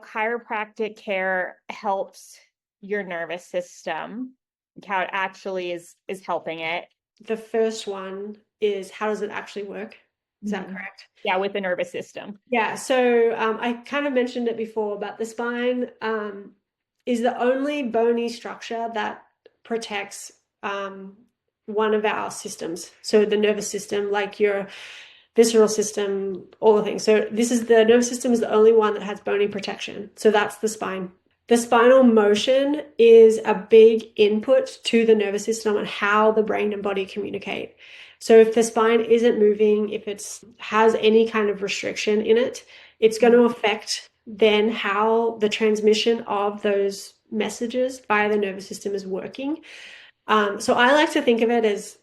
chiropractic care helps your nervous system, how it actually is helping it. The first one is, how does it actually work? Is that Mhm. correct? Yeah, with the nervous system. Yeah, so I kind of mentioned it before, but the spine is the only bony structure that protects one of our systems. So the nervous system, like your visceral system, all the things. So the nervous system is the only one that has bony protection. So that's the spine. The spinal motion is a big input to the nervous system on how the brain and body communicate. So if the spine isn't moving, if it has any kind of restriction in it, it's going to affect then how the transmission of those messages via the nervous system is working. So I like to think of it as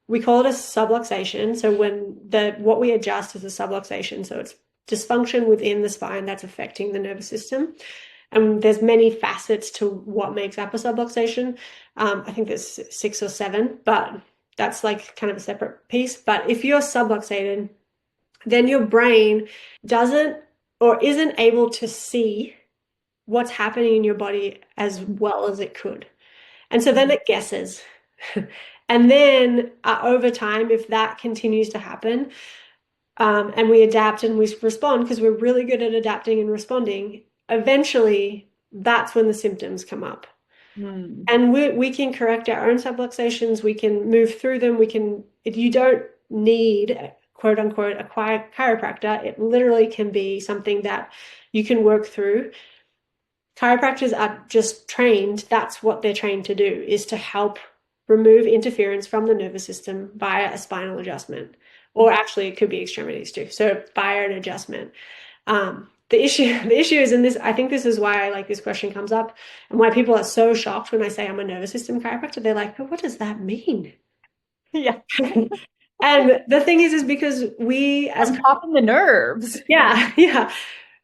we call it a subluxation. So when what we adjust is a subluxation, so it's dysfunction within the spine that's affecting the nervous system. And there's many facets to what makes up a subluxation. I think there's 6 or 7, but that's like kind of a separate piece. But if you're subluxated, then your brain doesn't or isn't able to see what's happening in your body as well as it could. And so then it guesses. And then over time, if that continues to happen, and we adapt and we respond because we're really good at adapting and responding, eventually that's when the symptoms come up. Hmm. And we can correct our own subluxations, we can move through them, you don't need, quote unquote, a chiropractor. It literally can be something that you can work through. Chiropractors are just trained, that's what they're trained to do, is to help remove interference from the nervous system via a spinal adjustment. Or actually, it could be extremities too. So via an adjustment. The issue is in this. I think this is why like this question comes up, and why people are so shocked when I say I'm a nervous system chiropractor. They're like, "But what does that mean?" Yeah. And the thing is because we as I'm popping the nerves. yeah, yeah.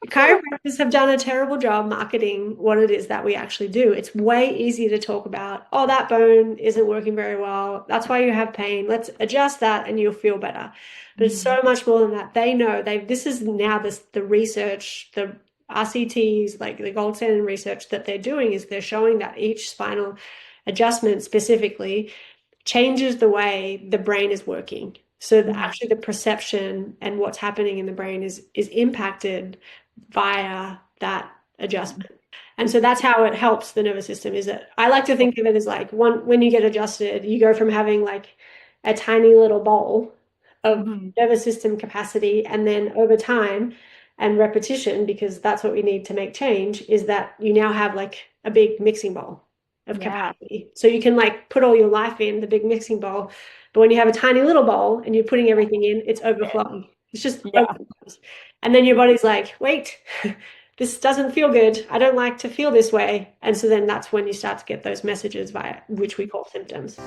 Chiropractors have done a terrible job marketing what it is that we actually do. It's way easier to talk about, oh, that bone isn't working very well. That's why you have pain. Let's adjust that and you'll feel better. But it's so much more than that. They know this is now the research, the RCTs, like the gold standard research that they're doing is they're showing that each spinal adjustment specifically changes the way the brain is working. So actually the perception and what's happening in the brain is impacted via that adjustment. And so that's how it helps the nervous system. Is that I like to think of it as like when you get adjusted, you go from having like a tiny little bowl of Mhm. nervous system capacity, and then over time and repetition, because that's what we need to make change, is that you now have like a big mixing bowl of Yeah. capacity. So you can like put all your life in the big mixing bowl, but when you have a tiny little bowl and you're putting everything in, it's overflowing. It's just Yeah. overflows. And then your body's like, wait, this doesn't feel good. I don't like to feel this way. And so then that's when you start to get those messages via which we call symptoms.